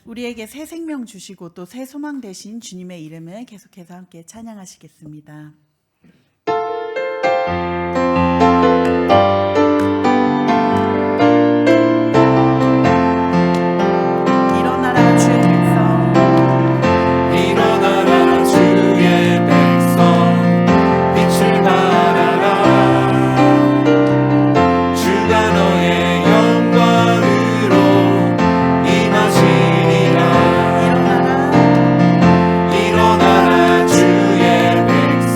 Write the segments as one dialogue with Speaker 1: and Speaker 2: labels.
Speaker 1: 우리에게 새 생명 주시고 또 새 소망 되신 주님의 이름을 계속해서 함께 찬양하시겠습니다. 일어나라 주의 백성,
Speaker 2: 일어나라 주의 백성 빛을 발하라 주가 너의 영광으로 임하시리라 일어나라 주의 백성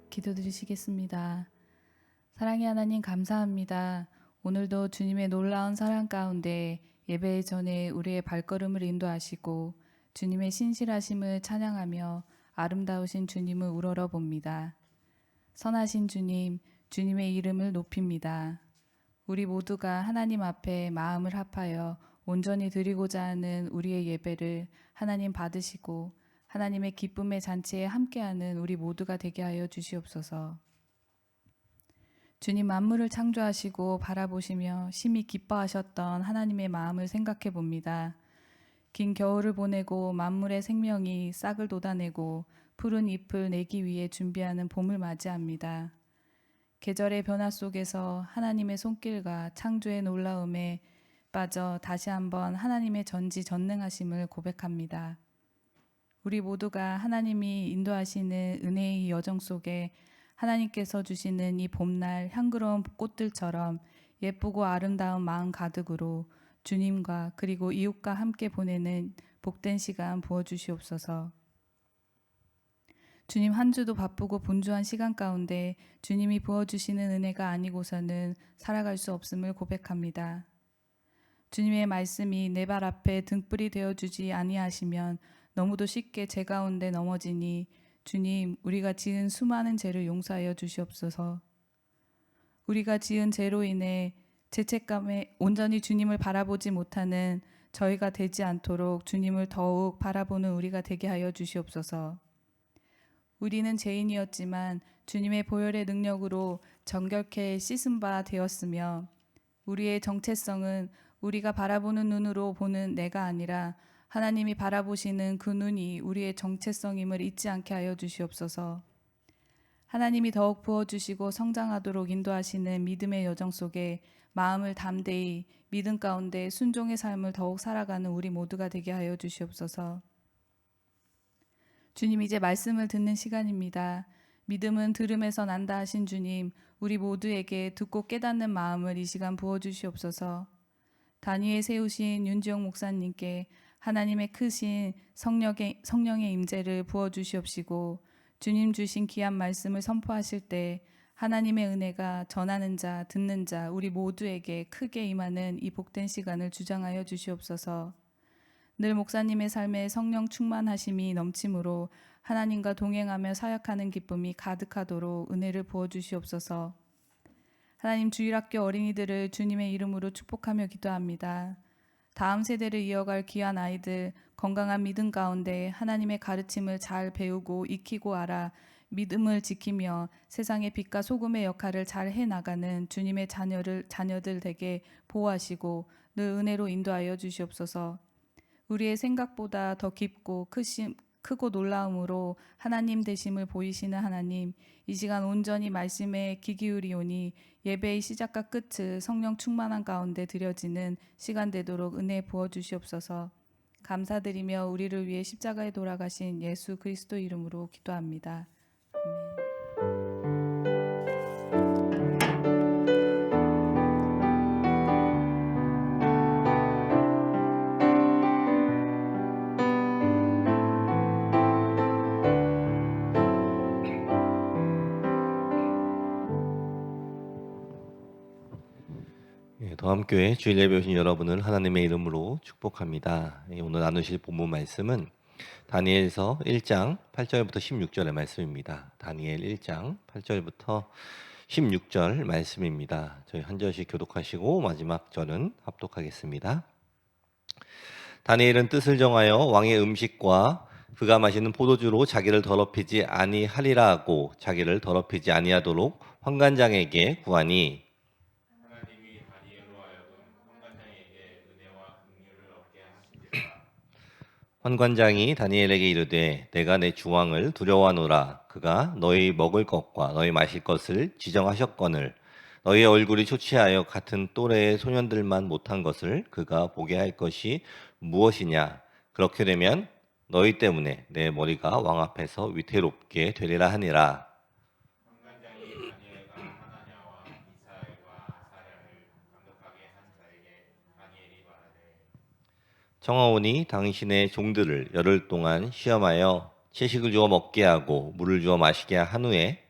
Speaker 3: 기도드리시겠습니다. 사랑의 하나님 감사합니다. 오늘도 주님의 놀라운 사랑 가운데 예배 전에 우리의 발걸음을 인도하시고 주님의 신실하심을 찬양하며 아름다우신 주님을 우러러 봅니다. 선하신 주님, 주님의 이름을 높입니다. 우리 모두가 하나님 앞에 마음을 합하여 온전히 드리고자 하는 우리의 예배를 하나님 받으시고 하나님의 기쁨의 잔치에 함께하는 우리 모두가 되게 하여 주시옵소서. 주님 만물을 창조하시고 바라보시며 심히 기뻐하셨던 하나님의 마음을 생각해 봅니다. 긴 겨울을 보내고 만물의 생명이 싹을 돋아내고 푸른 잎을 내기 위해 준비하는 봄을 맞이합니다. 계절의 변화 속에서 하나님의 손길과 창조의 놀라움에 빠져 다시 한번 하나님의 전지전능하심을 고백합니다. 우리 모두가 하나님이 인도하시는 은혜의 여정 속에 하나님께서 주시는 이 봄날 향기로운 꽃들처럼 예쁘고 아름다운 마음 가득으로 주님과 그리고 이웃과 함께 보내는 복된 시간 부어주시옵소서. 주님 한 주도 바쁘고 분주한 시간 가운데 주님이 부어주시는 은혜가 아니고서는 살아갈 수 없음을 고백합니다. 주님의 말씀이 내 발 앞에 등불이 되어주지 아니하시면 너무도 쉽게 제 가운데 넘어지니 주님, 우리가 지은 수많은 죄를 용서하여 주시옵소서. 우리가 지은 죄로 인해 죄책감에 온전히 주님을 바라보지 못하는 저희가 되지 않도록 주님을 더욱 바라보는 우리가 되게 하여 주시옵소서. 우리는 죄인이었지만 주님의 보혈의 능력으로 정결케 씻은 바 되었으며 우리의 정체성은 우리가 바라보는 눈으로 보는 내가 아니라 하나님이 바라보시는 그 눈이 우리의 정체성임을 잊지 않게 하여 주시옵소서. 하나님이 더욱 부어주시고 성장하도록 인도하시는 믿음의 여정 속에 마음을 담대히 믿음 가운데 순종의 삶을 더욱 살아가는 우리 모두가 되게 하여 주시옵소서. 주님, 이제 말씀을 듣는 시간입니다. 믿음은 들음에서 난다 하신 주님, 우리 모두에게 듣고 깨닫는 마음을 이 시간 부어주시옵소서. 단위에 세우신 윤지영 목사님께 하나님의 크신 성령의 임재를 부어주시옵시고 주님 주신 귀한 말씀을 선포하실 때 하나님의 은혜가 전하는 자, 듣는 자, 우리 모두에게 크게 임하는 이 복된 시간을 주장하여 주시옵소서. 늘 목사님의 삶에 성령 충만하심이 넘침으로 하나님과 동행하며 사역하는 기쁨이 가득하도록 은혜를 부어주시옵소서. 하나님, 주일학교 어린이들을 주님의 이름으로 축복하며 기도합니다. 다음 세대를 이어갈 귀한 아이들, 건강한 믿음 가운데 하나님의 가르침을 잘 배우고 익히고 알아 믿음을 지키며 세상의 빛과 소금의 역할을 잘 해나가는 주님의 자녀들 되게 보호하시고 늘 은혜로 인도하여 주시옵소서. 우리의 생각보다 더 깊고 크고 놀라움으로 하나님 되심을 보이시는 하나님, 이 시간 온전히 말씀에 귀 기울이오니 예배의 시작과 끝을 성령 충만한 가운데 드려지는 시간 되도록 은혜 부어주시옵소서. 감사드리며 우리를 위해 십자가에 돌아가신 예수 그리스도 이름으로 기도합니다. 아멘.
Speaker 2: 더함교회 주일 예배 오신 여러분을 하나님의 이름으로 축복합니다. 오늘 나누실 본문 말씀은 다니엘서 1장 8절부터 16절의 말씀입니다. 다니엘 1장 8절부터 16절 말씀입니다. 저희 한 절씩 교독하시고 마지막 절은 합독하겠습니다. 다니엘은 뜻을 정하여 왕의 음식과 그가 마시는 포도주로 자기를 더럽히지 아니하리라 하고 자기를 더럽히지 아니하도록 환관장에게 구하니 환관장이 다니엘에게 이르되 내가 내 주왕을 두려워하노라. 그가 너희 먹을 것과 너희 마실 것을 지정하셨거늘 너희 얼굴이 초췌하여 같은 또래의 소년들만 못한 것을 그가 보게 할 것이 무엇이냐. 그렇게 되면 너희 때문에 내 머리가 왕 앞에서 위태롭게 되리라 하니라. 청하오니 당신의 종들을 열흘 동안 시험하여 채식을 주어 먹게 하고 물을 주어 마시게 한 후에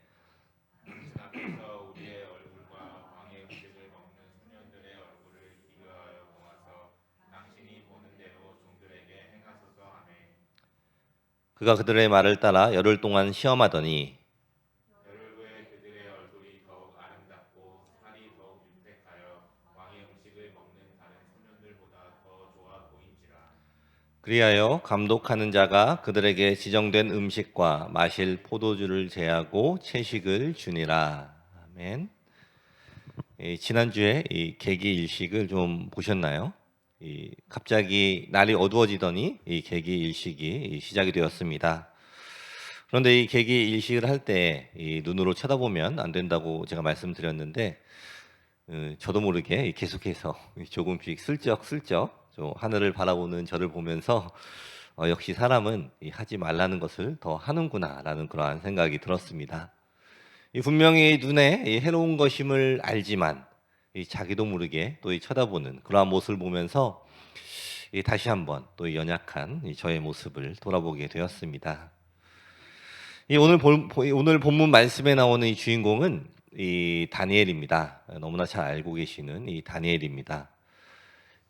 Speaker 2: 그가 그들의 말을 따라 열흘 동안 시험하더니 그리하여 감독하는 자가 그들에게 지정된 음식과 마실 포도주를 제하고 채식을 주니라. 아멘. 지난주에 이 계기 일식을 좀 보셨나요? 갑자기 날이 어두워지더니 이 계기 일식이 시작이 되었습니다. 그런데 이 계기 일식을 할 때 눈으로 쳐다보면 안 된다고 제가 말씀드렸는데 저도 모르게 계속해서 조금씩 슬쩍슬쩍 하늘을 바라보는 저를 보면서 역시 사람은 하지 말라는 것을 더 하는구나라는 그러한 생각이 들었습니다. 분명히 눈에 해로운 것임을 알지만 자기도 모르게 또 쳐다보는 그러한 모습을 보면서 다시 한번 또 연약한 저의 모습을 돌아보게 되었습니다. 오늘 본문 말씀에 나오는 이 주인공은 이 다니엘입니다. 너무나 잘 알고 계시는 이 다니엘입니다.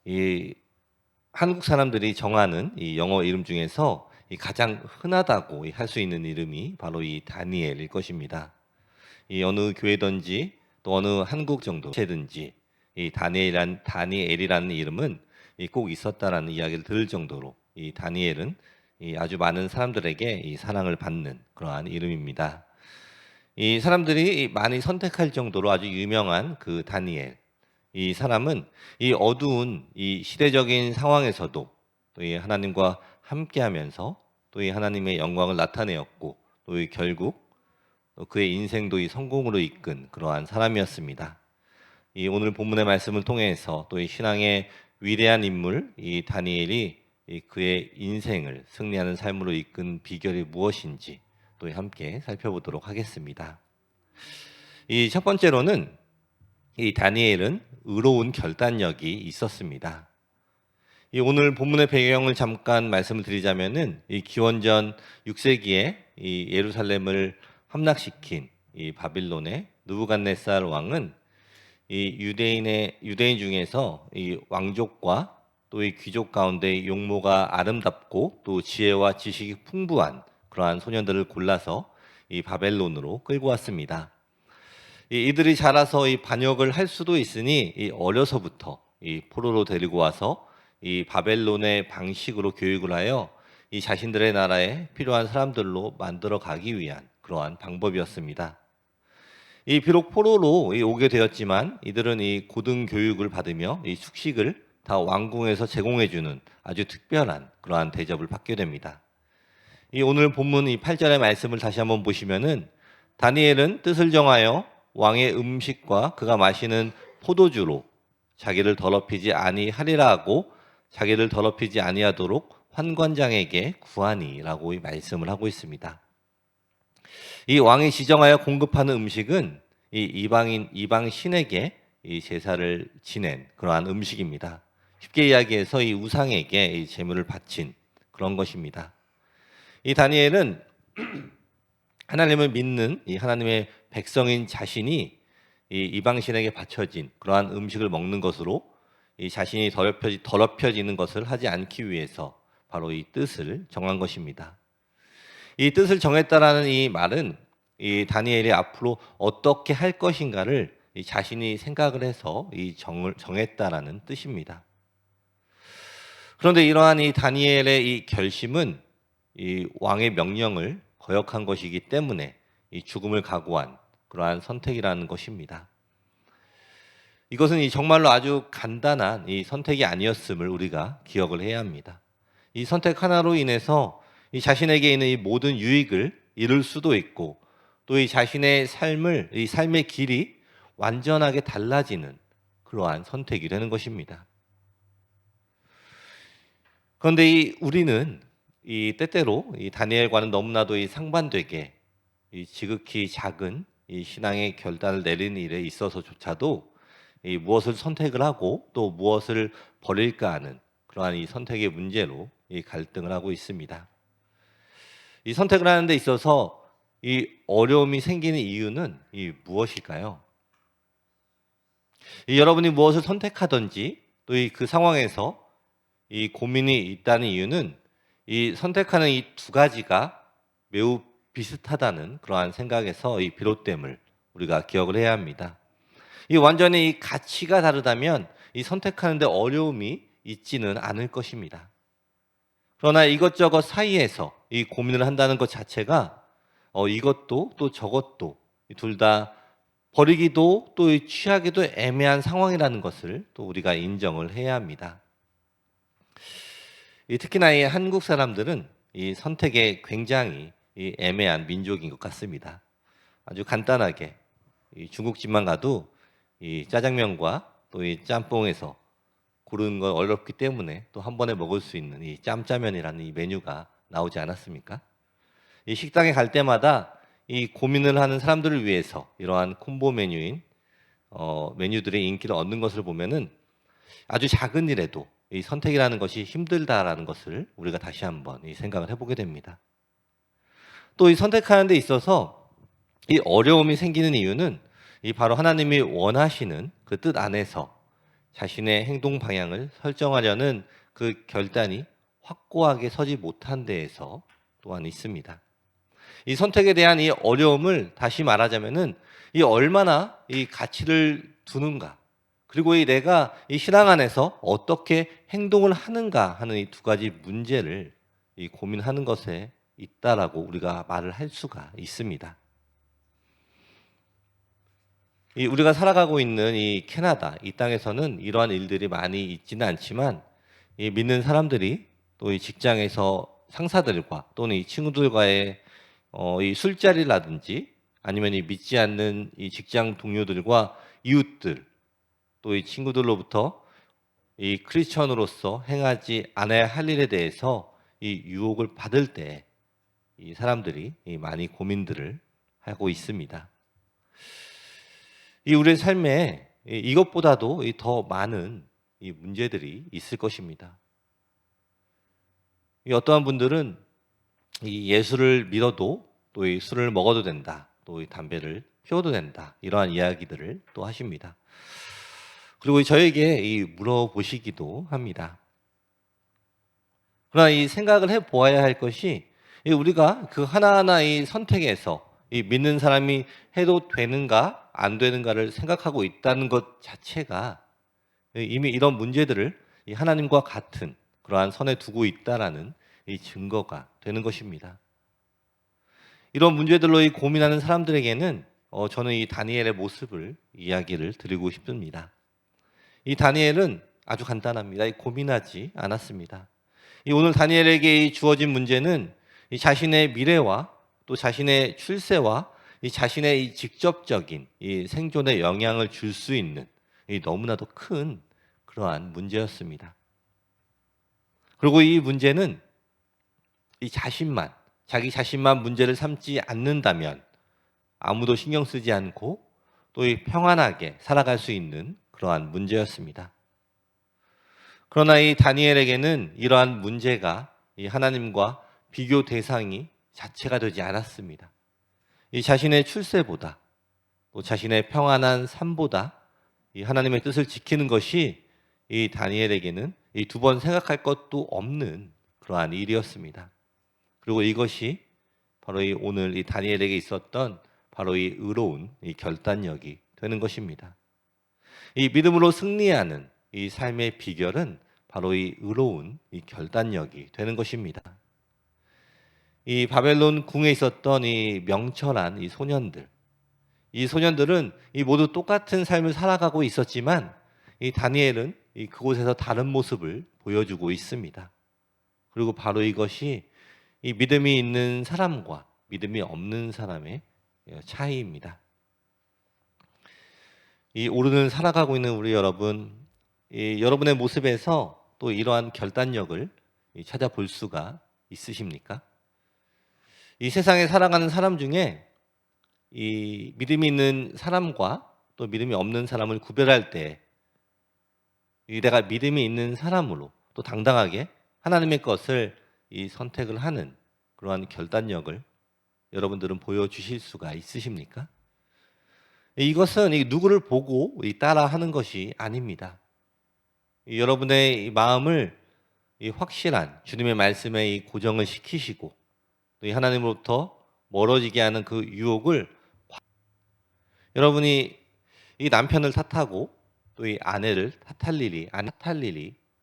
Speaker 2: 이 한국 사람들이 정하는 이 영어 이름 중에서 가장 흔하다고 할 수 있는 이름이 바로 이 다니엘일 것입니다. 이 어느 교회든지 또 어느 한국 정도든지 이 다니엘이라는 이름은 꼭 있었다라는 이야기를 들을 정도로 이 다니엘은 아주 많은 사람들에게 사랑을 받는 그러한 이름입니다. 이 사람들이 많이 선택할 정도로 아주 유명한 그 다니엘. 이 사람은 이 어두운 이 시대적인 상황에서도 또 이 하나님과 함께하면서 또 이 하나님의 영광을 나타내었고 또 이 결국 그의 인생도 이 성공으로 이끈 그러한 사람이었습니다. 이 오늘 본문의 말씀을 통해서 또 이 신앙의 위대한 인물 이 다니엘이 그의 인생을 승리하는 삶으로 이끈 비결이 무엇인지 또 함께 살펴보도록 하겠습니다. 이 첫 번째로는 이 다니엘은 의로운 결단력이 있었습니다. 이 오늘 본문의 배경을 잠깐 말씀을 드리자면은 이 기원전 6세기에 이 예루살렘을 함락시킨 이 바빌론의 느부갓네살 왕은 이 유대인 중에서 이 왕족과 또 이 귀족 가운데 용모가 아름답고 또 지혜와 지식이 풍부한 그러한 소년들을 골라서 이 바벨론으로 끌고 왔습니다. 이들이 자라서 이 반역을 할 수도 있으니 이 어려서부터 이 포로로 데리고 와서 이 바벨론의 방식으로 교육을 하여 이 자신들의 나라에 필요한 사람들로 만들어 가기 위한 그러한 방법이었습니다. 이 비록 포로로 오게 되었지만 이들은 이 고등 교육을 받으며 이 숙식을 다 왕궁에서 제공해주는 아주 특별한 그러한 대접을 받게 됩니다. 이 오늘 본문 이 8절의 말씀을 다시 한번 보시면은 다니엘은 뜻을 정하여 왕의 음식과 그가 마시는 포도주로 자기를 더럽히지 아니하리라 하고 자기를 더럽히지 아니하도록 환관장에게 구하니라고 이 말씀을 하고 있습니다. 이 왕이 지정하여 공급하는 음식은 이 이방 신에게 이 제사를 지낸 그러한 음식입니다. 쉽게 이야기해서 이 우상에게 이 제물을 바친 그런 것입니다. 이 다니엘은 하나님을 믿는 이 하나님의 백성인 자신이 이 이방신에게 바쳐진 그러한 음식을 먹는 것으로 이 자신이 더럽혀지는 것을 하지 않기 위해서 바로 이 뜻을 정한 것입니다. 이 뜻을 정했다라는 이 말은 이 다니엘이 앞으로 어떻게 할 것인가를 이 자신이 생각을 해서 이 정했다라는 뜻입니다. 그런데 이러한 이 다니엘의 이 결심은 이 왕의 명령을 거역한 것이기 때문에 이 죽음을 각오한 그러한 선택이라는 것입니다. 이것은 이 정말로 아주 간단한 이 선택이 아니었음을 우리가 기억을 해야 합니다. 이 선택 하나로 인해서 이 자신에게 있는 이 모든 유익을 잃을 수도 있고 또 이 자신의 이 삶의 길이 완전하게 달라지는 그러한 선택이 되는 것입니다. 그런데 우리는 이 때때로 이 다니엘과는 너무나도 이 상반되게 이 지극히 작은 이 신앙의 결단을 내리는 일에 있어서조차도 이 무엇을 선택을 하고 또 무엇을 버릴까 하는 그러한 이 선택의 문제로 이 갈등을 하고 있습니다. 이 선택을 하는 데 있어서 이 어려움이 생기는 이유는 이 무엇일까요? 여러분이 무엇을 선택하든지 또 이 그 상황에서 이 고민이 있다는 이유는 이 선택하는 이 두 가지가 매우 비슷하다는 그러한 생각에서 이 비롯됨을 우리가 기억을 해야 합니다. 이 완전히 이 가치가 다르다면 이 선택하는데 어려움이 있지는 않을 것입니다. 그러나 이것저것 사이에서 이 고민을 한다는 것 자체가 이것도 또 저것도 둘 다 버리기도 또 취하기도 애매한 상황이라는 것을 또 우리가 인정을 해야 합니다. 특히나 이 한국 사람들은 이 선택에 굉장히 이 애매한 민족인 것 같습니다. 아주 간단하게 이 중국집만 가도 이 짜장면과 또 이 짬뽕에서 고르는 건 어렵기 때문에 또 한 번에 먹을 수 있는 이 짬짜면이라는 이 메뉴가 나오지 않았습니까? 이 식당에 갈 때마다 이 고민을 하는 사람들을 위해서 이러한 콤보 메뉴인 메뉴들의 인기를 얻는 것을 보면은 아주 작은 일에도 이 선택이라는 것이 힘들다라는 것을 우리가 다시 한번 이 생각을 해보게 됩니다. 또 이 선택하는 데 있어서 이 어려움이 생기는 이유는 이 바로 하나님이 원하시는 그 뜻 안에서 자신의 행동 방향을 설정하려는 그 결단이 확고하게 서지 못한 데에서 또한 있습니다. 이 선택에 대한 이 어려움을 다시 말하자면은 이 얼마나 이 가치를 두는가, 그리고 이 내가 이 신앙 안에서 어떻게 행동을 하는가 하는 이 두 가지 문제를 이 고민하는 것에 있다라고 우리가 말을 할 수가 있습니다. 우리가 살아가고 있는 이 캐나다, 이 땅에서는 이러한 일들이 많이 있지는 않지만 이 믿는 사람들이 또 이 직장에서 상사들과 또는 이 친구들과의 이 술자리라든지 아니면 이 믿지 않는 이 직장 동료들과 이웃들 또 이 친구들로부터 이 크리스천으로서 행하지 않아야 할 일에 대해서 이 유혹을 받을 때 이 사람들이 이 많이 고민들을 하고 있습니다. 이 우리의 삶에 이것보다도 더 많은 이 문제들이 있을 것입니다. 이 어떠한 분들은 이 예수를 믿어도 또 이 술을 먹어도 된다, 또 이 담배를 피워도 된다, 이러한 이야기들을 또 하십니다. 그리고 저에게 물어보시기도 합니다. 그러나 이 생각을 해 보아야 할 것이 우리가 그 하나하나 이 선택에서 이 믿는 사람이 해도 되는가 안 되는가를 생각하고 있다는 것 자체가 이미 이런 문제들을 이 하나님과 같은 그러한 선에 두고 있다라는 이 증거가 되는 것입니다. 이런 문제들로 이 고민하는 사람들에게는 저는 이 다니엘의 모습을 이야기를 드리고 싶습니다. 이 다니엘은 아주 간단합니다. 고민하지 않았습니다. 오늘 다니엘에게 주어진 문제는 이 자신의 미래와 또 자신의 출세와 이 자신의 이 직접적인 이 생존에 영향을 줄 수 있는 이 너무나도 큰 그러한 문제였습니다. 그리고 이 문제는 이 자기 자신만 문제를 삼지 않는다면 아무도 신경 쓰지 않고 또 이 평안하게 살아갈 수 있는 그러한 문제였습니다. 그러나 이 다니엘에게는 이러한 문제가 이 하나님과 비교 대상이 자체가 되지 않았습니다. 이 자신의 출세보다 또 자신의 평안한 삶보다 이 하나님의 뜻을 지키는 것이 이 다니엘에게는 이 두 번 생각할 것도 없는 그러한 일이었습니다. 그리고 이것이 바로 이 오늘 이 다니엘에게 있었던 바로 이 의로운 이 결단력이 되는 것입니다. 이 믿음으로 승리하는 이 삶의 비결은 바로 이 의로운 이 결단력이 되는 것입니다. 이 바벨론 궁에 있었던 이 명철한 이 소년들은 이 모두 똑같은 삶을 살아가고 있었지만 이 다니엘은 이 그곳에서 다른 모습을 보여주고 있습니다. 그리고 바로 이것이 이 믿음이 있는 사람과 믿음이 없는 사람의 차이입니다. 이 오르는 살아가고 있는 우리 여러분, 여러분의 모습에서 또 이러한 결단력을 찾아볼 수가 있으십니까? 이 세상에 살아가는 사람 중에 이 믿음이 있는 사람과 또 믿음이 없는 사람을 구별할 때 내가 믿음이 있는 사람으로 또 당당하게 하나님의 것을 이 선택을 하는 그러한 결단력을 여러분들은 보여주실 수가 있으십니까? 이것은 누구를 보고 따라하는 것이 아닙니다. 여러분의 이 마음을 이 확실한 주님의 말씀에 이 고정을 시키시고 또 이 하나님으로부터 멀어지게 하는 그 유혹을 여러분이 이 남편을 탓하고 또 이 아내를 탓할 일이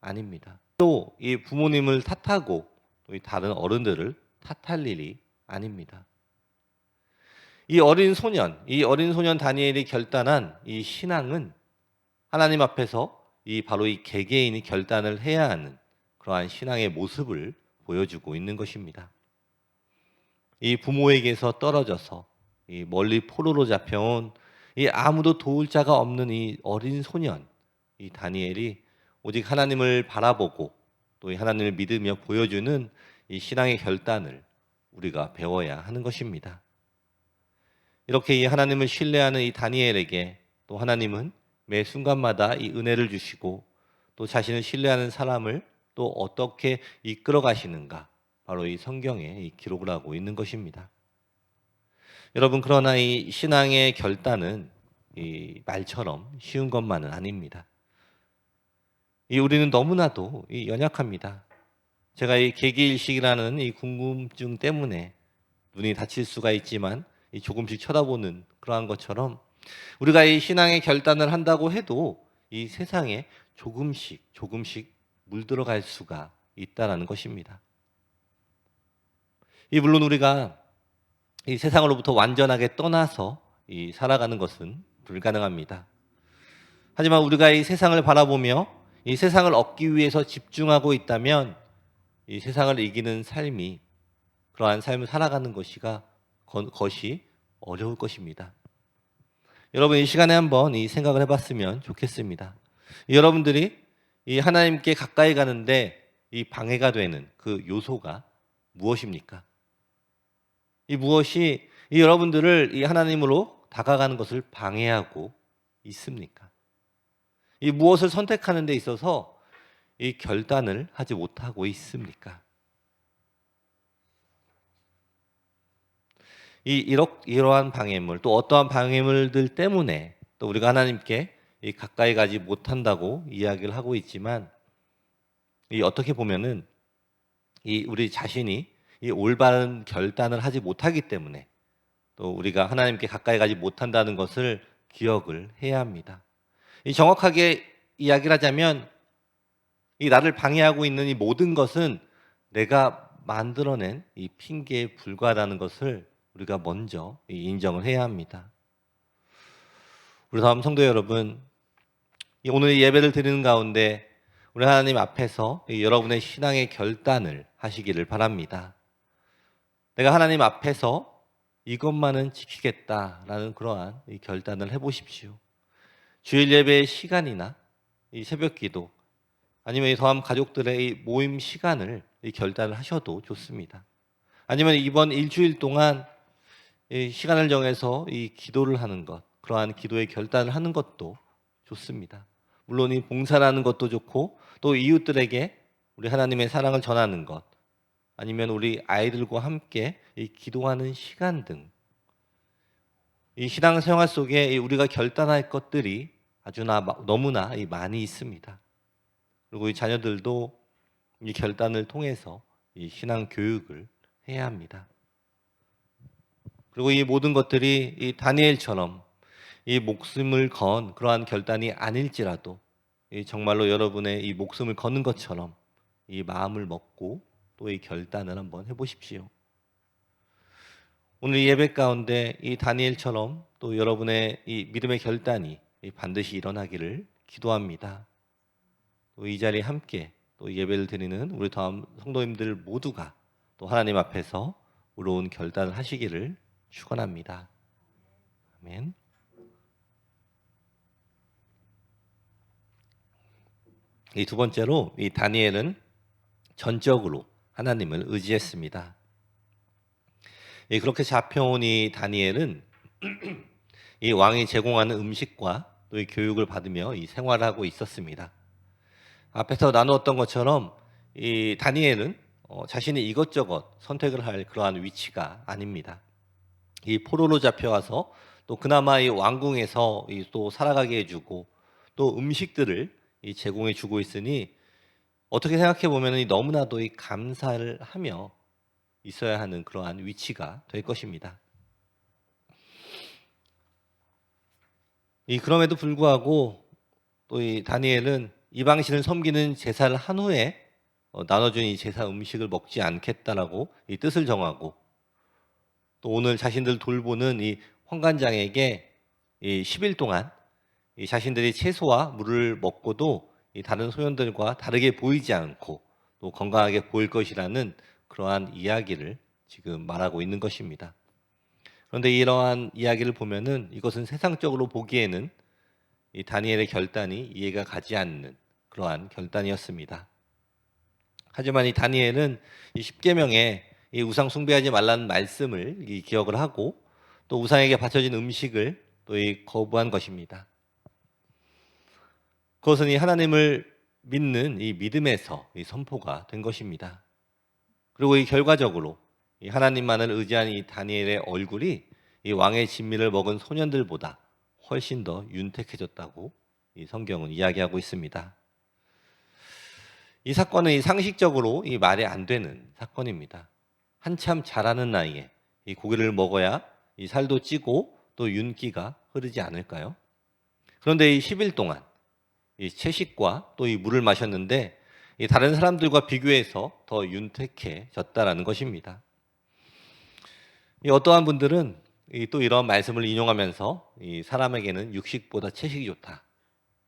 Speaker 2: 아닙니다. 또 이 부모님을 탓하고 또 이 다른 어른들을 탓할 일이 아닙니다. 이 어린 소년 다니엘이 결단한 이 신앙은 하나님 앞에서 이 바로 이 개개인이 결단을 해야 하는 그러한 신앙의 모습을 보여주고 있는 것입니다. 이 부모에게서 떨어져서 이 멀리 포로로 잡혀온 이 아무도 도울 자가 없는 이 어린 소년, 이 다니엘이 오직 하나님을 바라보고 또 이 하나님을 믿으며 보여주는 이 신앙의 결단을 우리가 배워야 하는 것입니다. 이렇게 이 하나님을 신뢰하는 이 다니엘에게 또 하나님은 매 순간마다 이 은혜를 주시고 또 자신을 신뢰하는 사람을 또 어떻게 이끌어 가시는가, 바로 이 성경에 이 기록을 하고 있는 것입니다. 여러분, 그러나 이 신앙의 결단은 이 말처럼 쉬운 것만은 아닙니다. 우리는 너무나도 이 연약합니다. 제가 이 개기일식이라는 이 궁금증 때문에 눈이 다칠 수가 있지만 이 조금씩 쳐다보는 그러한 것처럼 우리가 이 신앙의 결단을 한다고 해도 이 세상에 조금씩 물들어갈 수가 있다라는 것입니다. 물론 우리가 이 세상으로부터 완전하게 떠나서 살아가는 것은 불가능합니다. 하지만 우리가 이 세상을 바라보며 이 세상을 얻기 위해서 집중하고 있다면 이 세상을 이기는 삶이, 그러한 삶을 살아가는 것이 어려울 것입니다. 여러분, 이 시간에 한번 이 생각을 해봤으면 좋겠습니다. 여러분들이 이 하나님께 가까이 가는데 이 방해가 되는 그 요소가 무엇입니까? 무엇이 여러분들을 이 하나님으로 다가가는 것을 방해하고 있습니까? 무엇을 선택하는 데 있어서 이 결단을 하지 못하고 있습니까? 이러한 방해물, 또 어떠한 방해물들 때문에 또 우리가 하나님께 가까이 가지 못한다고 이야기를 하고 있지만, 어떻게 보면은 우리 자신이 올바른 결단을 하지 못하기 때문에 또 우리가 하나님께 가까이 가지 못한다는 것을 기억을 해야 합니다. 정확하게 이야기를 하자면 나를 방해하고 있는 이 모든 것은 내가 만들어낸 핑계에 불과하다는 것을 우리가 먼저 인정을 해야 합니다. 우리 다음 성도 여러분, 오늘 예배를 드리는 가운데 우리 하나님 앞에서 여러분의 신앙의 결단을 하시기를 바랍니다. 내가 하나님 앞에서 이것만은 지키겠다라는 그러한 결단을 해보십시오. 주일 예배의 시간이나 새벽 기도, 아니면 더함 가족들의 모임 시간을 결단을 하셔도 좋습니다. 아니면 이번 일주일 동안 시간을 정해서 기도를 하는 것, 그러한 기도의 결단을 하는 것도 좋습니다. 물론 봉사라는 것도 좋고, 또 이웃들에게 우리 하나님의 사랑을 전하는 것, 아니면 우리 아이들과 함께 기도하는 시간 등 신앙생활 속에 우리가 결단할 것들이 너무나 많이 있습니다. 그리고 자녀들도 결단을 통해서 신앙 교육을 해야 합니다. 그리고 이 모든 것들이 다니엘처럼 목숨을 건 그러한 결단이 아닐지라도 정말로 여러분의 목숨을 거는 것처럼 마음을 먹고 또 결단을 한번 해보십시오. 오늘 예배 가운데 다니엘처럼 또 여러분의 믿음의 결단이 반드시 일어나기를 기도합니다. 또 이 자리에 함께 또 예배를 드리는 우리 다음 성도님들 모두가 또 하나님 앞에서 의로운 결단을 하시기를 축원합니다. 아멘. 두 번째로 다니엘은 전적으로 하나님을 의지했습니다. 그렇게 잡혀온 다니엘은 왕이 제공하는 음식과 또 교육을 받으며 생활을 하고 있었습니다. 앞에서 나누었던 것처럼 다니엘은 자신이 이것저것 선택을 할 그러한 위치가 아닙니다. 포로로 잡혀가서 또 그나마 왕궁에서 또 살아가게 해주고 또 음식들을 제공해 주고 있으니 어떻게 생각해 보면 너무나도 이 감사를 하며 있어야 하는 그러한 위치가 될 것입니다. 그럼에도 불구하고 또 이 다니엘은 이방신을 섬기는 제사를 한 후에 나눠준 이 제사 음식을 먹지 않겠다라고 이 뜻을 정하고, 또 오늘 자신들 돌보는 이 환관장에게 이 10일 동안 이 자신들이 채소와 물을 먹고도 이 다른 소년들과 다르게 보이지 않고 또 건강하게 보일 것이라는 그러한 이야기를 지금 말하고 있는 것입니다. 그런데 이러한 이야기를 보면은 이것은 세상적으로 보기에는 이 다니엘의 결단이 이해가 가지 않는 그러한 결단이었습니다. 하지만 이 다니엘은 이 십계명에 이 우상 숭배하지 말라는 말씀을 이 기억을 하고 또 우상에게 바쳐진 음식을 또 이 거부한 것입니다. 그것은 이 하나님을 믿는 이 믿음에서 이 선포가 된 것입니다. 그리고 이 결과적으로 이 하나님만을 의지한 이 다니엘의 얼굴이 이 왕의 진미를 먹은 소년들보다 훨씬 더 윤택해졌다고 이 성경은 이야기하고 있습니다. 이 사건은 이 상식적으로 이 말이 안 되는 사건입니다. 한참 자라는 나이에 이 고기를 먹어야 이 살도 찌고 또 윤기가 흐르지 않을까요? 그런데 이 10일 동안 이 채식과 또 이 물을 마셨는데 이 다른 사람들과 비교해서 더 윤택해졌다라는 것입니다. 이 어떠한 분들은 또 이런 말씀을 인용하면서 이 사람에게는 육식보다 채식이 좋다.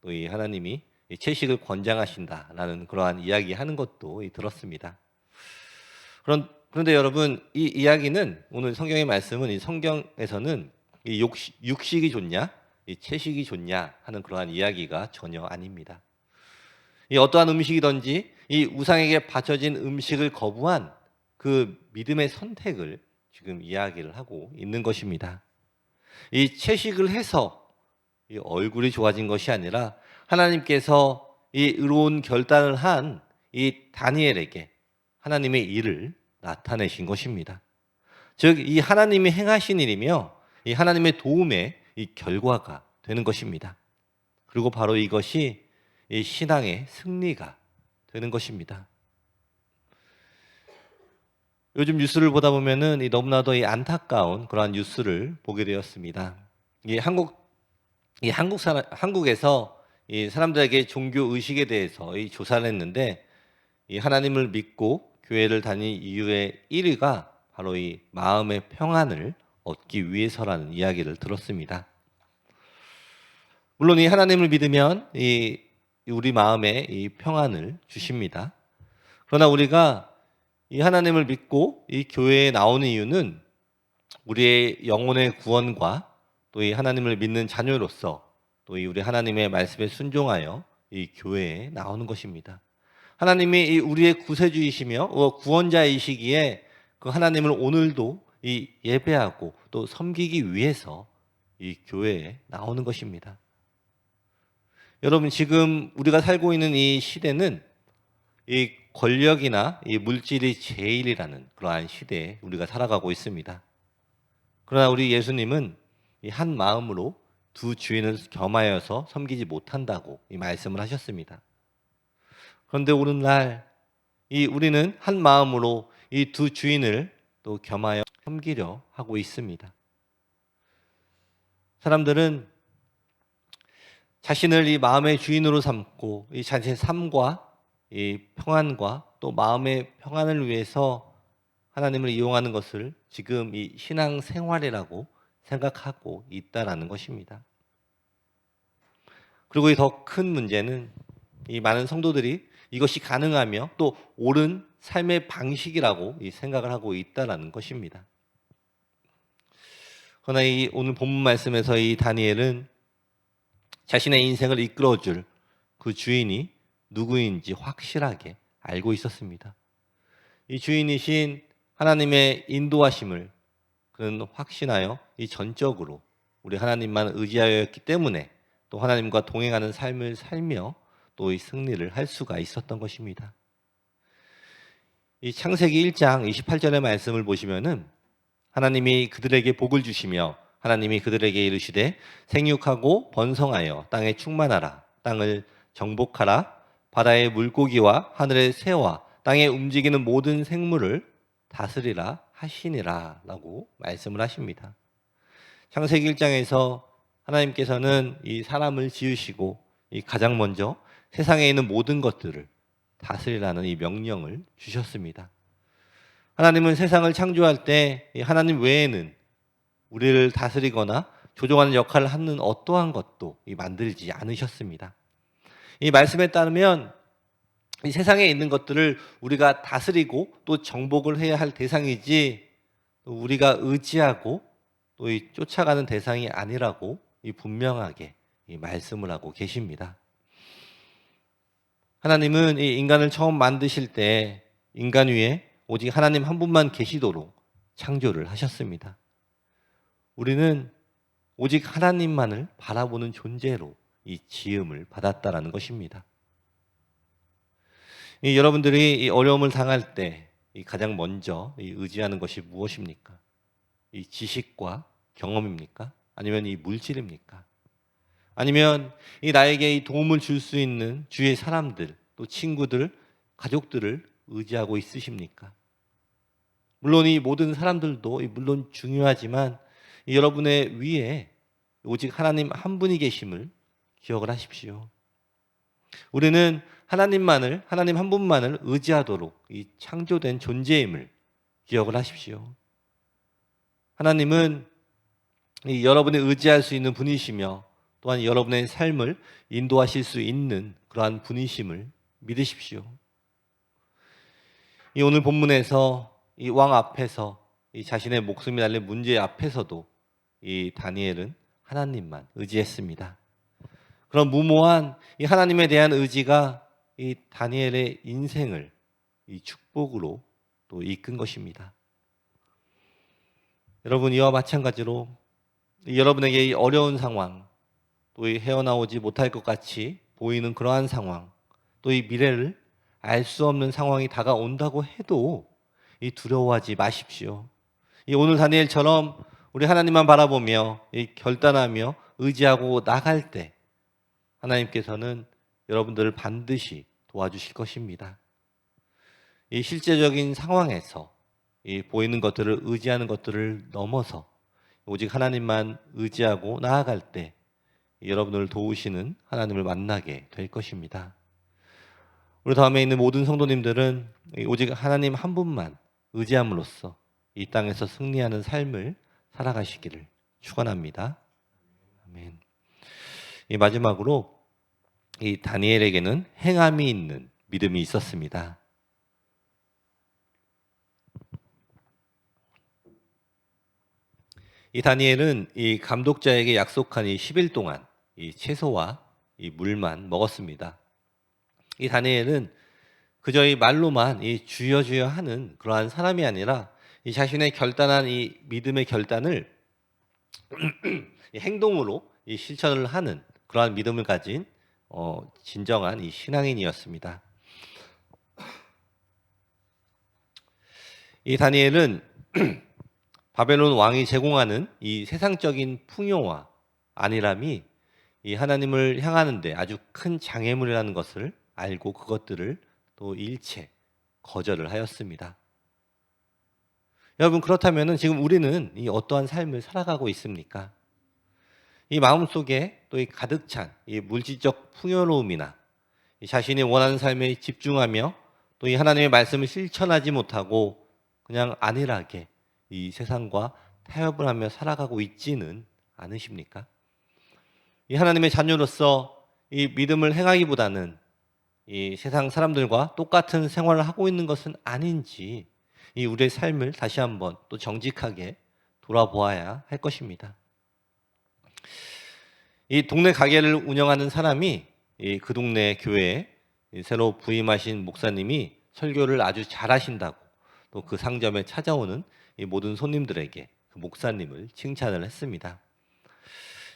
Speaker 2: 또 이 하나님이 이 채식을 권장하신다라는 그러한 이야기하는 것도 들었습니다. 그런데 여러분, 이 이야기는 오늘 성경의 말씀은 이 성경에서는 이 육식이 좋냐, 이 채식이 좋냐 하는 그러한 이야기가 전혀 아닙니다. 이 어떠한 음식이든지 이 우상에게 바쳐진 음식을 거부한 그 믿음의 선택을 지금 이야기를 하고 있는 것입니다. 이 채식을 해서 이 얼굴이 좋아진 것이 아니라 하나님께서 이 의로운 결단을 한 이 다니엘에게 하나님의 일을 나타내신 것입니다. 즉, 이 하나님이 행하신 일이며 이 하나님의 도움의 이 결과가 되는 것입니다. 그리고 바로 이것이 이 신앙의 승리가 되는 것입니다. 요즘 뉴스를 보다 보면은 너무나도 이 안타까운 그러한 뉴스를 보게 되었습니다. 한국에서 이 사람들에게 종교 의식에 대해서 이 조사를 했는데 이 하나님을 믿고 교회를 다닌 이유의 1위가 바로 이 마음의 평안을 얻기 위해서라는 이야기를 들었습니다. 물론 이 하나님을 믿으면 이 우리 마음에 이 평안을 주십니다. 그러나 우리가 이 하나님을 믿고 이 교회에 나오는 이유는 우리의 영혼의 구원과 또 이 하나님을 믿는 자녀로서 또 이 우리 하나님의 말씀에 순종하여 이 교회에 나오는 것입니다. 하나님이 이 우리의 구세주이시며 구원자이시기에 그 하나님을 오늘도 이 예배하고 또 섬기기 위해서 이 교회에 나오는 것입니다. 여러분, 지금 우리가 살고 있는 이 시대는 이 권력이나 이 물질이 제일이라는 그러한 시대에 우리가 살아가고 있습니다. 그러나 우리 예수님은 이 한 마음으로 두 주인을 겸하여서 섬기지 못한다고 이 말씀을 하셨습니다. 그런데 오늘날 우리는 한 마음으로 이 두 주인을 또 겸하여 섬기려 하고 있습니다. 사람들은 자신을 이 마음의 주인으로 삼고 이 자신의 삶과 이 평안과 또 마음의 평안을 위해서 하나님을 이용하는 것을 지금 이 신앙 생활이라고 생각하고 있다라는 것입니다. 그리고 더 큰 문제는 이 많은 성도들이 이것이 가능하며 또 옳은 삶의 방식이라고 이 생각을 하고 있다라는 것입니다. 그러나 이 오늘 본문 말씀에서 이 다니엘은 자신의 인생을 이끌어줄 그 주인이 누구인지 확실하게 알고 있었습니다. 이 주인이신 하나님의 인도하심을 그는 확신하여 이 전적으로 우리 하나님만 의지하였기 때문에 또 하나님과 동행하는 삶을 살며 또 이 승리를 할 수가 있었던 것입니다. 이 창세기 1장 28절의 말씀을 보시면은 하나님이 그들에게 복을 주시며 하나님이 그들에게 이르시되 생육하고 번성하여 땅에 충만하라 땅을 정복하라 바다의 물고기와 하늘의 새와 땅에 움직이는 모든 생물을 다스리라 하시니라 라고 말씀을 하십니다. 창세기 1장에서 하나님께서는 이 사람을 지으시고 이 가장 먼저 세상에 있는 모든 것들을 다스리라는 이 명령을 주셨습니다. 하나님은 세상을 창조할 때 하나님 외에는 우리를 다스리거나 조종하는 역할을 하는 어떠한 것도 만들지 않으셨습니다. 이 말씀에 따르면 이 세상에 있는 것들을 우리가 다스리고 또 정복을 해야 할 대상이지 우리가 의지하고 또 쫓아가는 대상이 아니라고 분명하게 말씀을 하고 계십니다. 하나님은 이 인간을 처음 만드실 때 인간 위에 오직 하나님 한 분만 계시도록 창조를 하셨습니다. 우리는 오직 하나님만을 바라보는 존재로 이 지음을 받았다라는 것입니다. 여러분들이 이 어려움을 당할 때 가장 먼저 의지하는 것이 무엇입니까? 이 지식과 경험입니까? 아니면 이 물질입니까? 아니면 이 나에게 이 도움을 줄 수 있는 주위의 사람들, 또 친구들, 가족들을 의지하고 있으십니까? 물론 이 모든 사람들도 물론 중요하지만 여러분의 위에 오직 하나님 한 분이 계심을 기억을 하십시오. 우리는 하나님 한 분만을 의지하도록 이 창조된 존재임을 기억을 하십시오. 하나님은 여러분이 의지할 수 있는 분이시며 또한 여러분의 삶을 인도하실 수 있는 그러한 분이심을 믿으십시오. 오늘 본문에서 이 왕 앞에서 이 자신의 목숨이 달린 문제 앞에서도 이 다니엘은 하나님만 의지했습니다. 그런 무모한 이 하나님에 대한 의지가 이 다니엘의 인생을 이 축복으로 또 이끈 것입니다. 여러분, 이와 마찬가지로 여러분에게 이 어려운 상황, 또 이 헤어나오지 못할 것 같이 보이는 그러한 상황, 또 이 미래를 알 수 없는 상황이 다가온다고 해도 이 두려워하지 마십시오. 이 오늘 다니엘처럼 우리 하나님만 바라보며 이 결단하며 의지하고 나갈 때 하나님께서는 여러분들을 반드시 도와주실 것입니다. 이 실제적인 상황에서 이 보이는 것들을 의지하는 것들을 넘어서 오직 하나님만 의지하고 나아갈 때 여러분을 도우시는 하나님을 만나게 될 것입니다. 우리 다음에 있는 모든 성도님들은 오직 하나님 한 분만 의지함으로써 이 땅에서 승리하는 삶을 살아가시기를 축원합니다. 아멘. 마지막으로 이 다니엘에게는 행함이 있는 믿음이 있었습니다. 이 다니엘은 이 감독자에게 약속한 이 10일 동안 이 채소와 이 물만 먹었습니다. 이 다니엘은 그저 이 말로만 이 주여 주여 하는 그러한 사람이 아니라 이 자신의 결단한 이 믿음의 결단을 이 행동으로 이 실천을 하는 그러한 믿음을 가진 진정한 이 신앙인이었습니다. 이 다니엘은 바벨론 왕이 제공하는 이 세상적인 풍요와 안일함이 이 하나님을 향하는데 아주 큰 장애물이라는 것을 알고 그것들을 또 일체 거절을 하였습니다. 여러분, 그렇다면 지금 우리는 이 어떠한 삶을 살아가고 있습니까? 이 마음속에 또 이 가득 찬 이 물질적 풍요로움이나 이 자신이 원하는 삶에 집중하며 또 이 하나님의 말씀을 실천하지 못하고 그냥 안일하게 이 세상과 타협을 하며 살아가고 있지는 않으십니까? 이 하나님의 자녀로서 이 믿음을 행하기보다는 이 세상 사람들과 똑같은 생활을 하고 있는 것은 아닌지 이 우리의 삶을 다시 한번 또 정직하게 돌아보아야 할 것입니다. 이 동네 가게를 운영하는 사람이 그 동네 교회에 새로 부임하신 목사님이 설교를 아주 잘하신다고 또 그 상점에 찾아오는 이 모든 손님들에게 그 목사님을 칭찬을 했습니다.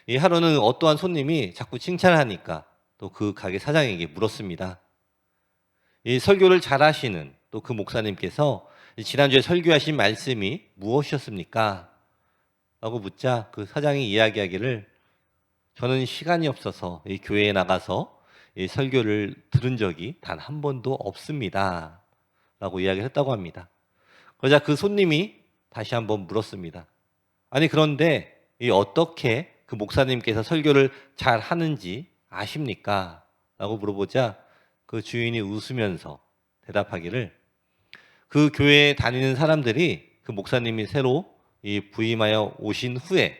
Speaker 2: 이 하루는 어떠한 손님이 자꾸 칭찬하니까 또 그 가게 사장에게 물었습니다. 이 설교를 잘하시는 또 그 목사님께서 지난주에 설교하신 말씀이 무엇이었습니까? 라고 묻자 그 사장이 이야기하기를 저는 시간이 없어서 이 교회에 나가서 이 설교를 들은 적이 단 한 번도 없습니다. 라고 이야기를 했다고 합니다. 그러자 그 손님이 다시 한번 물었습니다. 아니 그런데 어떻게 그 목사님께서 설교를 잘 하는지 아십니까? 라고 물어보자 그 주인이 웃으면서 대답하기를 그 교회에 다니는 사람들이 그 목사님이 새로 부임하여 오신 후에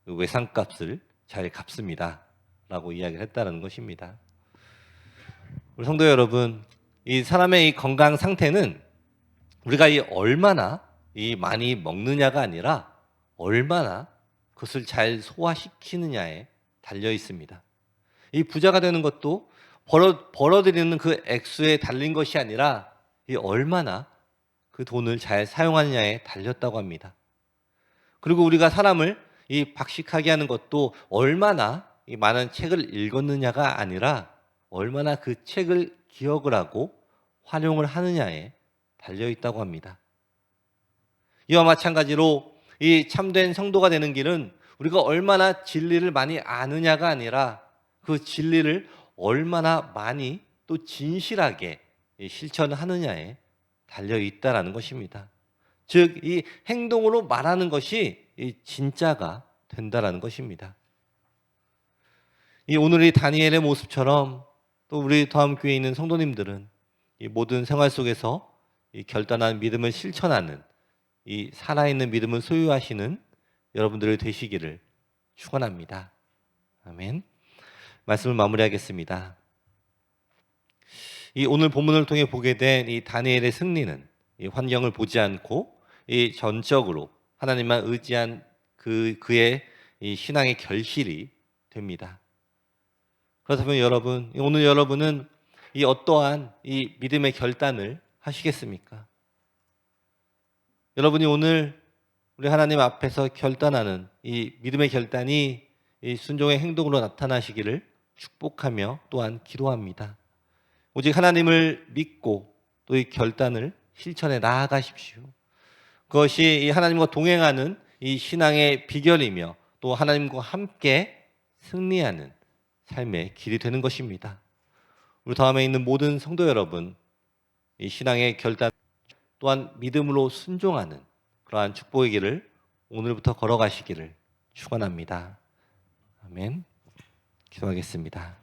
Speaker 2: 그 외상값을 잘 갚습니다. 라고 이야기를 했다는 것입니다. 우리 성도 여러분, 이 사람의 이 건강 상태는 우리가 얼마나 많이 먹느냐가 아니라 얼마나 그것을 잘 소화시키느냐에 달려 있습니다. 이 부자가 되는 것도 벌어들이는 그 액수에 달린 것이 아니라 얼마나 그 돈을 잘 사용하느냐에 달렸다고 합니다. 그리고 우리가 사람을 박식하게 하는 것도 얼마나 많은 책을 읽었느냐가 아니라 얼마나 그 책을 기억을 하고 활용을 하느냐에 달려 있다고 합니다. 이와 마찬가지로 이 참된 성도가 되는 길은 우리가 얼마나 진리를 많이 아느냐가 아니라 그 진리를 얼마나 많이 또 진실하게 실천하느냐에 달려 있다라는 것입니다. 즉, 이 행동으로 말하는 것이 이 진짜가 된다라는 것입니다. 이 오늘 이 다니엘의 모습처럼 또 우리 더함교회에 있는 성도님들은 이 모든 생활 속에서 이 결단한 믿음을 실천하는 이 살아있는 믿음을 소유하시는 여러분들이 되시기를 축원합니다. 아멘. 말씀을 마무리하겠습니다. 이 오늘 본문을 통해 보게 된 이 다니엘의 승리는 이 환경을 보지 않고 이 전적으로 하나님만 의지한 그의 이 신앙의 결실이 됩니다. 그렇다면 여러분, 오늘 여러분은 이 어떠한 이 믿음의 결단을 하시겠습니까? 여러분이 오늘 우리 하나님 앞에서 결단하는 이 믿음의 결단이 이 순종의 행동으로 나타나시기를 축복하며 또한 기도합니다. 오직 하나님을 믿고 또 이 결단을 실천해 나아가십시오. 그것이 이 하나님과 동행하는 이 신앙의 비결이며 또 하나님과 함께 승리하는 삶의 길이 되는 것입니다. 우리 다음에 있는 모든 성도 여러분, 이 신앙의 결단 또한 믿음으로 순종하는 그러한 축복의 길을 오늘부터 걸어가시기를 축원합니다. 아멘. 기도하겠습니다.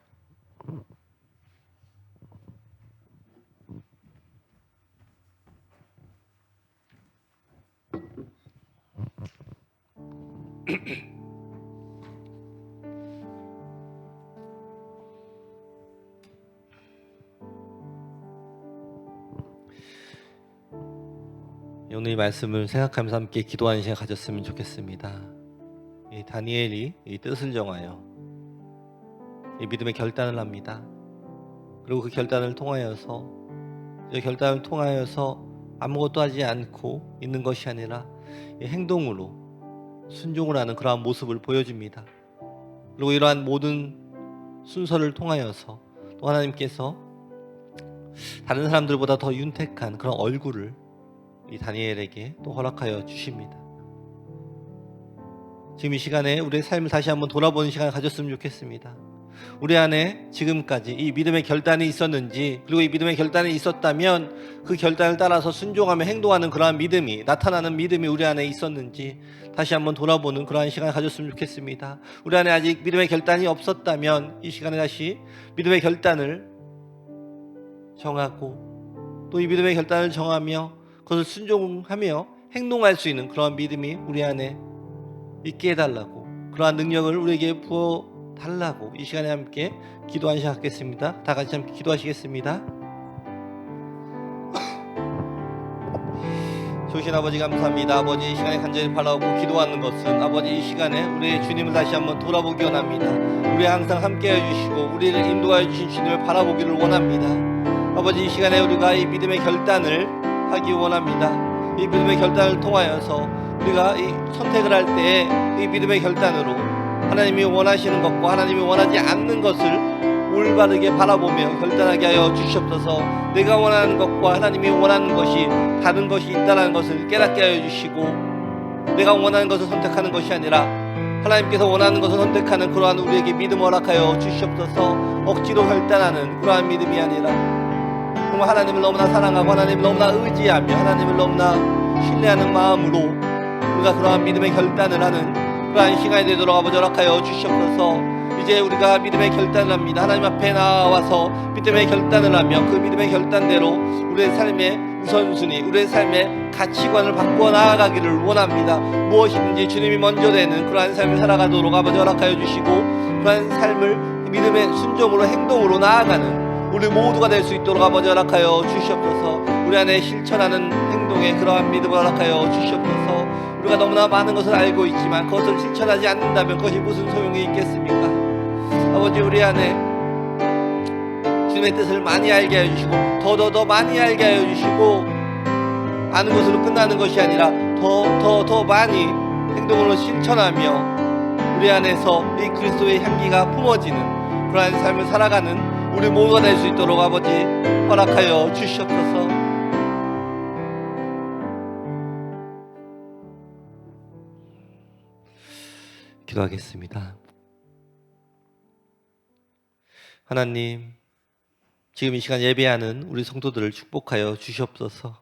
Speaker 2: 오늘 이 말씀을 생각하면서 함께 기도하는 시간 가졌으면 좋겠습니다. 이 다니엘이 이 뜻을 정하여 이 믿음의 결단을 합니다. 그리고 그 결단을 통하여서 아무것도 하지 않고 있는 것이 아니라 이 행동으로 순종을 하는 그러한 모습을 보여줍니다. 그리고 이러한 모든 순서를 통하여서 또 하나님께서 다른 사람들보다 더 윤택한 그런 얼굴을 이 다니엘에게 또 허락하여 주십니다. 지금 이 시간에 우리의 삶을 다시 한번 돌아보는 시간을 가졌으면 좋겠습니다. 우리 안에 지금까지 이 믿음의 결단이 있었는지, 그리고 이 믿음의 결단이 있었다면 그 결단을 따라서 순종하며 행동하는 그러한 믿음이, 나타나는 믿음이 우리 안에 있었는지 다시 한번 돌아보는 그러한 시간을 가졌으면 좋겠습니다. 우리 안에 아직 믿음의 결단이 없었다면 이 시간에 다시 믿음의 결단을 정하고 또 이 믿음의 결단을 정하며 그것을 순종하며 행동할 수 있는 그러한 믿음이 우리 안에 있게 해달라고, 그러한 능력을 우리에게 부어달라고 이 시간에 함께 기도하는 시간 갖겠습니다. 다 같이 함께 기도하시겠습니다. 좋으신 아버지 감사합니다. 아버지, 이 시간에 간절히 바라고 기도하는 것은 아버지 이 시간에 우리의 주님을 다시 한번 돌아보기 원합니다. 우리 항상 함께해 주시고 우리를 인도하여 주신 주님을 바라보기를 원합니다. 아버지, 이 시간에 우리가 이 믿음의 결단을 하기 원합니다. 이 믿음의 결단을 통하여서 우리가 이 선택을 할 때 이 믿음의 결단으로 하나님이 원하시는 것과 하나님이 원하지 않는 것을 올바르게 바라보며 결단하게 하여 주시옵소서. 내가 원하는 것과 하나님이 원하는 것이 다른 것이 있다는 것을 깨닫게 하여 주시고, 내가 원하는 것을 선택하는 것이 아니라 하나님께서 원하는 것을 선택하는 그러한 우리에게 믿음 허락하여 주시옵소서. 억지로 결단하는 그러한 믿음이 아니라 정말 하나님을 너무나 사랑하고 하나님을 너무나 의지하며 하나님을 너무나 신뢰하는 마음으로 우리가 그러한 믿음의 결단을 하는 그러한 시간이 되도록 아버지 허락하여 주시옵소서. 이제 우리가 믿음의 결단을 합니다. 하나님 앞에 나와서 믿음의 결단을 하며 그 믿음의 결단대로 우리의 삶의 우선순위, 우리의 삶의 가치관을 바꾸어 나아가기를 원합니다. 무엇이든지 주님이 먼저 되는 그러한 삶을 살아가도록 아버지 허락하여 주시고 그러한 삶을 믿음의 순종으로 행동으로 나아가는 우리 모두가 될 수 있도록 아버지 허락하여 주시옵소서. 우리 안에 실천하는 행동에 그러한 믿음을 허락하여 주시옵소서. 우리가 너무나 많은 것을 알고 있지만 그것을 실천하지 않는다면 그것이 무슨 소용이 있겠습니까? 아버지, 우리 안에 주님의 뜻을 많이 알게 하여 주시고 더 많이 알게 하여 주시고 아는 것으로 끝나는 것이 아니라 더 많이 행동으로 실천하며 우리 안에서 이 그리스도의 향기가 품어지는 그러한 삶을 살아가는 우리 모두가 될 수 있도록 아버지 허락하여 주시옵소서. 기도하겠습니다. 하나님, 지금 이 시간 예배하는 우리 성도들을 축복하여 주시옵소서.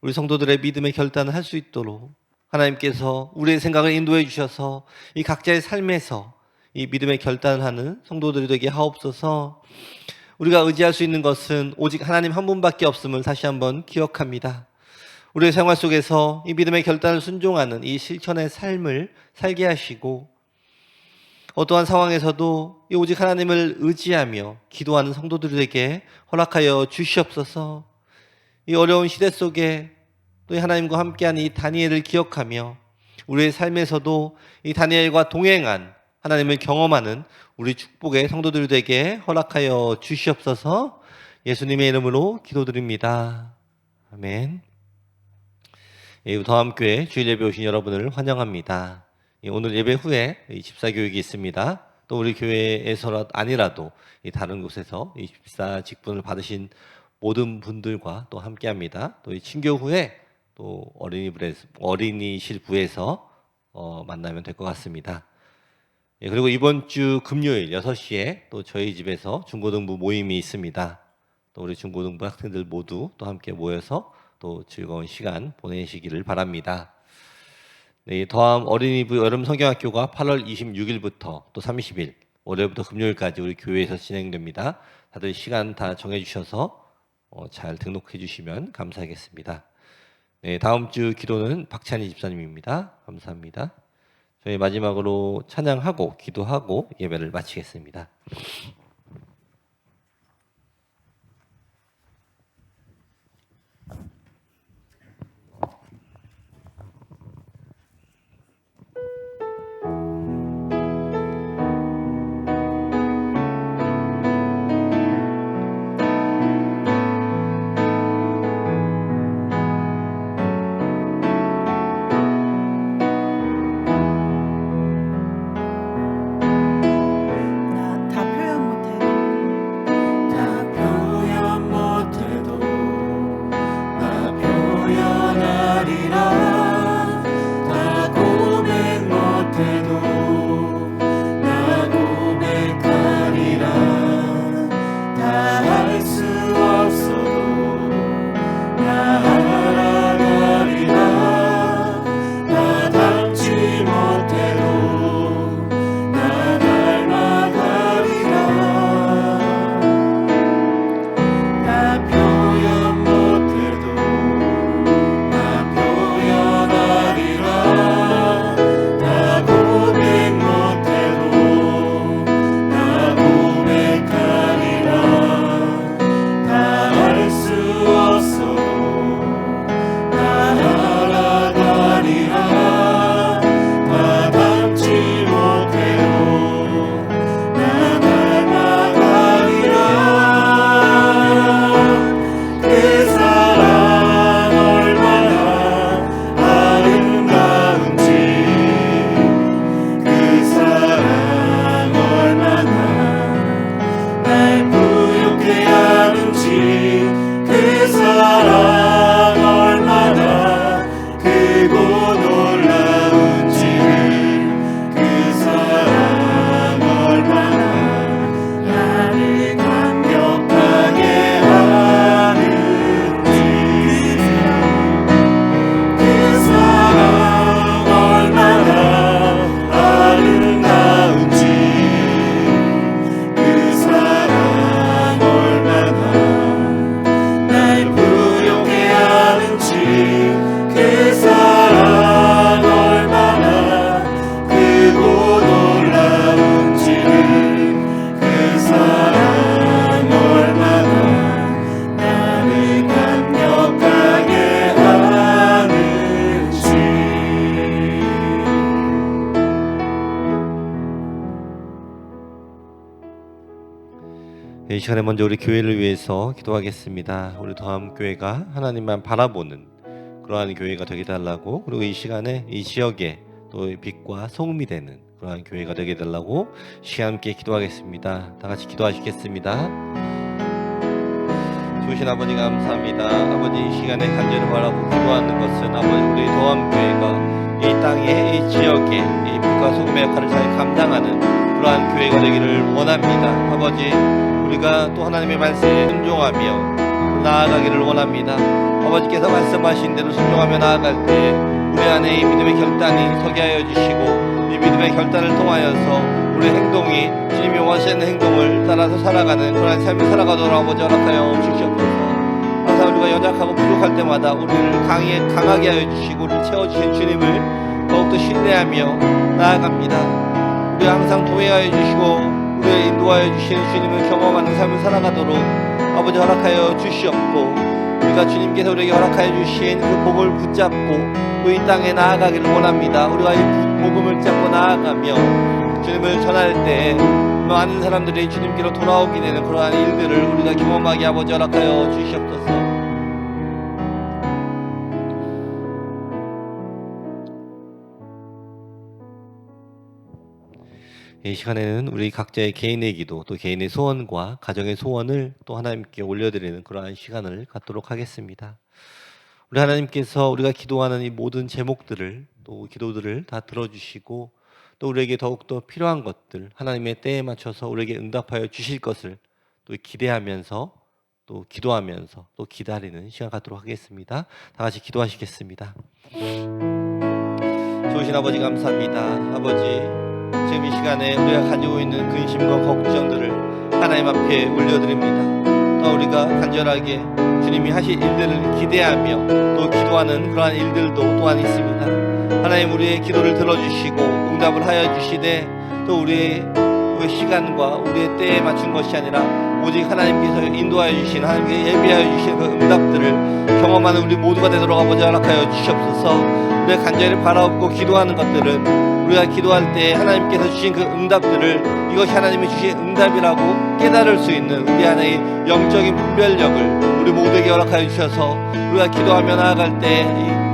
Speaker 2: 우리 성도들의 믿음의 결단을 할 수 있도록 하나님께서 우리의 생각을 인도해 주셔서 이 각자의 삶에서 이 믿음의 결단을 하는 성도들이 되게 하옵소서. 우리가 의지할 수 있는 것은 오직 하나님 한 분밖에 없음을 다시 한번 기억합니다. 우리의 생활 속에서 이 믿음의 결단을 순종하는 이 실천의 삶을 살게 하시고 어떠한 상황에서도 오직 하나님을 의지하며 기도하는 성도들에게 허락하여 주시옵소서. 이 어려운 시대 속에 또 하나님과 함께한 이 다니엘을 기억하며 우리의 삶에서도 이 다니엘과 동행한 하나님을 경험하는 우리 축복의 성도들에게 허락하여 주시옵소서. 예수님의 이름으로 기도드립니다. 아멘. 더함교회 주일 예배 오신 여러분을 환영합니다. 오늘 예배 후에 집사 교육이 있습니다. 또 우리 교회에서 아니라도 다른 곳에서 이 집사 직분을 받으신 모든 분들과 또 함께합니다. 또 이 친교 후에 또 어린이실부에서 만나면 될 것 같습니다. 그리고 이번 주 금요일 6시에 또 저희 집에서 중고등부 모임이 있습니다. 또 우리 중고등부 학생들 모두 또 함께 모여서 또 즐거운 시간 보내시기를 바랍니다. 네, 더함 어린이부 여름 성경학교가 8월 26일부터 또 30일 월요일부터 금요일까지 우리 교회에서 진행됩니다. 다들 시간 다 정해주셔서 잘 등록해 주시면 감사하겠습니다. 네, 다음 주 기도는 박찬희 집사님입니다. 감사합니다. 저희 마지막으로 찬양하고 기도하고 예배를 마치겠습니다.
Speaker 1: 다 표현
Speaker 2: 이 시간에 먼저 우리 교회를 위해서 기도하겠습니다. 우리 더함교회가 하나님만 바라보는 그러한 교회가 되게 달라고, 그리고 이 시간에 이 지역에 또 빛과 소금이 되는 그러한 교회가 되게 달라고 시간 함께 기도하겠습니다. 다 같이 기도하시겠습니다. 좋으신 아버지 감사합니다. 아버지 이 시간에 간절히 바라고 기도하는 것은 아버지 우리 더함교회가 이 땅에 이 지역에 이 빛과 소금의 역할을 잘 감당하는 그러한 교회가 되기를 원합니다. 아버지 우리가 또 하나님의 말씀에 순종하며 나아가기를 원합니다. 아버지께서 말씀하신 대로 순종하며 나아갈 때 우리 안에 이 믿음의 결단이 서게 하여 주시고, 이 믿음의 결단을 통하여서 우리 행동이 주님이 원하시는 행동을 따라서 살아가는 그런 삶을 살아가도록 아버지 허락하여 주시옵소서. 항상 우리가 연약하고 부족할 때마다 우리를 강하게 하여 주시고 우리를 채워주신 주님을 더욱더 신뢰하며 나아갑니다. 우리 항상 동행하여 주시고 우리를 인도하여 주시는 주님을 경험하는 삶을 살아가도록 아버지 허락하여 주시옵고, 우리가 주님께서 우리에게 허락하여 주신 그 복을 붙잡고 또 이 땅에 나아가기를 원합니다. 우리가 이 복음을 잡고 나아가며 주님을 전할 때 많은 사람들이 주님께로 돌아오게 되는 그러한 일들을 우리가 경험하게 아버지 허락하여 주시옵소서. 이 시간에는 우리 각자의 개인의 기도, 또 개인의 소원과 가정의 소원을 또 하나님께 올려드리는 그러한 시간을 갖도록 하겠습니다. 우리 하나님께서 우리가 기도하는 이 모든 제목들을 또 기도들을 다 들어주시고 또 우리에게 더욱더 필요한 것들 하나님의 때에 맞춰서 우리에게 응답하여 주실 것을 또 기대하면서 또 기도하면서 또 기다리는 시간 갖도록 하겠습니다. 다 같이 기도하시겠습니다. 좋으신 아버지 감사합니다. 아버지 지금 이 시간에 우리가 가지고 있는 근심과 걱정들을 하나님 앞에 올려드립니다. 또 우리가 간절하게 주님이 하실 일들을 기대하며 또 기도하는 그러한 일들도 또한 있습니다. 하나님 우리의 기도를 들어주시고 응답을 하여 주시되 또 우리의 시간과 우리의 때에 맞춘 것이 아니라 오직 하나님께서 인도하여 주신, 하나님께 예비하여 주신 그 응답들을 경험하는 우리 모두가 되도록 아버지 허락하여 주시옵소서. 우리가 간절히 바라옵고 기도하는 것들은 우리가 기도할 때 하나님께서 주신 그 응답들을 이것이 하나님이 주신 응답이라고 깨달을 수 있는 우리 안의 영적인 분별력을 우리 모두에게 허락하여 주셔서 우리가 기도하며 나아갈 때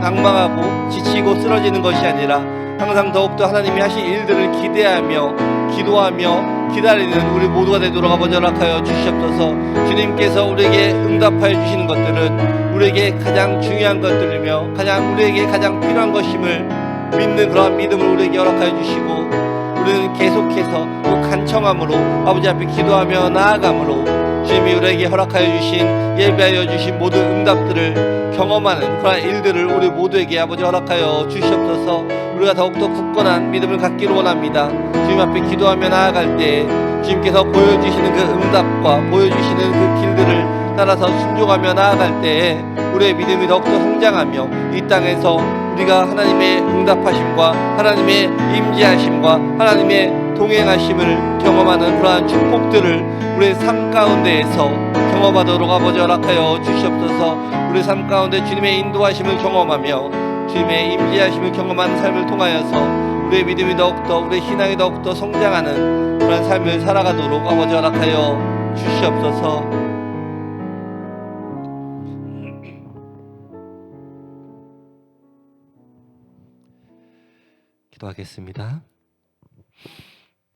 Speaker 2: 낭망하고 지치고 쓰러지는 것이 아니라 항상 더욱더 하나님이 하신 일들을 기대하며 기도하며 기다리는 우리 모두가 되도록 아버지 허락하여 주시옵소서. 주님께서 우리에게 응답하여 주시는 것들은 우리에게 가장 중요한 것들이며 우리에게 가장 필요한 것임을 믿는 그러한 믿음을 우리에게 허락하여 주시고, 우리는 계속해서 또 간청함으로 아버지 앞에 기도하며 나아감으로 주님이 우리에게 허락하여 주신, 예비하여 주신 모든 응답들을 경험하는 그런 일들을 우리 모두에게 아버지 허락하여 주시옵소서. 우리가 더욱더 굳건한 믿음을 갖기를 원합니다. 주님 앞에 기도하며 나아갈 때 주님께서 보여주시는 그 응답과 보여주시는 그 길들을 따라서 순종하며 나아갈 때 우리의 믿음이 더욱더 성장하며 이 땅에서 우리가 하나님의 응답하심과 하나님의 임재하심과 하나님의 동행하심을 경험하는 그러한 축복들을 우리의 삶 가운데에서 경험하도록 아버지 허락하여 주시옵소서. 우리 삶 가운데 주님의 인도하심을 경험하며 주님의 임재하심을 경험하는 삶을 통하여서 우리의 믿음이 더욱더, 우리의 신앙이 더욱더 성장하는 그런 삶을 살아가도록 아버지 허락하여 주시옵소서. 기도하겠습니다.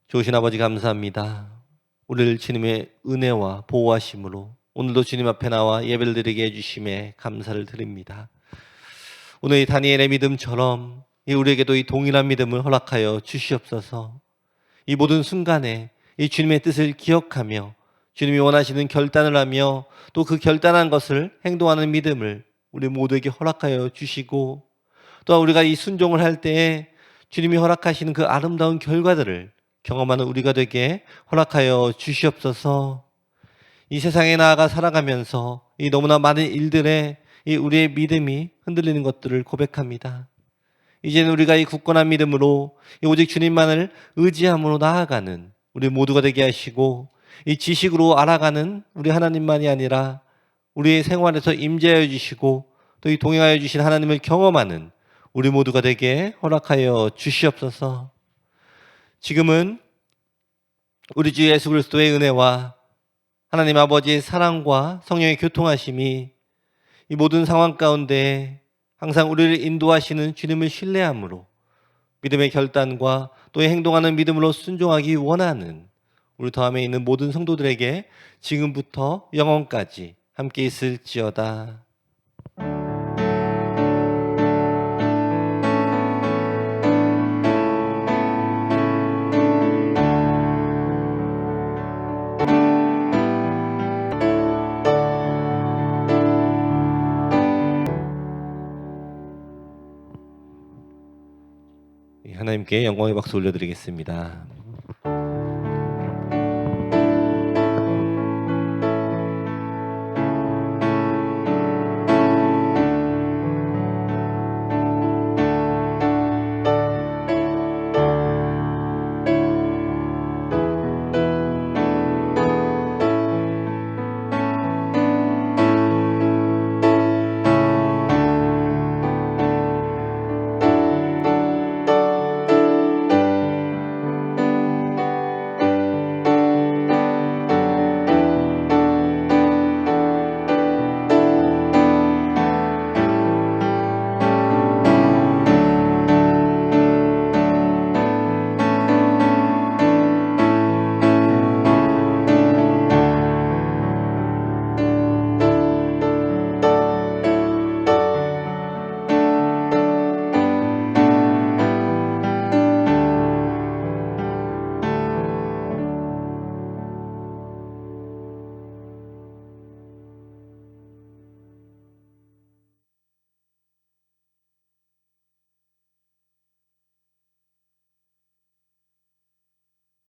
Speaker 2: 좋으신 아버지 감사합니다. 우리를 주님의 은혜와 보호하심으로 오늘도 주님 앞에 나와 예배를 드리게 해주심에 감사를 드립니다. 오늘 이 다니엘의 믿음처럼 우리에게도 이 동일한 믿음을 허락하여 주시옵소서. 이 모든 순간에 이 주님의 뜻을 기억하며 주님이 원하시는 결단을 하며 또 그 결단한 것을 행동하는 믿음을 우리 모두에게 허락하여 주시고, 또한 우리가 이 순종을 할 때에 주님이 허락하시는 그 아름다운 결과들을 경험하는 우리가 되게 허락하여 주시옵소서. 이 세상에 나아가 살아가면서 이 너무나 많은 일들에 이 우리의 믿음이 흔들리는 것들을 고백합니다. 이제는 우리가 이 굳건한 믿음으로 오직 주님만을 의지함으로 나아가는 우리 모두가 되게 하시고, 이 지식으로 알아가는 우리 하나님만이 아니라 우리의 생활에서 임재하여 주시고 또 이 동행하여 주신 하나님을 경험하는 우리 모두가 되게 허락하여 주시옵소서. 지금은 우리 주 예수 그리스도의 은혜와 하나님 아버지의 사랑과 성령의 교통하심이 이 모든 상황 가운데 항상 우리를 인도하시는 주님을 신뢰함으로 믿음의 결단과 또 행동하는 믿음으로 순종하기 원하는 우리 더함에 있는 모든 성도들에게 지금부터 영원까지 함께 있을지어다. 하나님께 영광의 박수 올려드리겠습니다.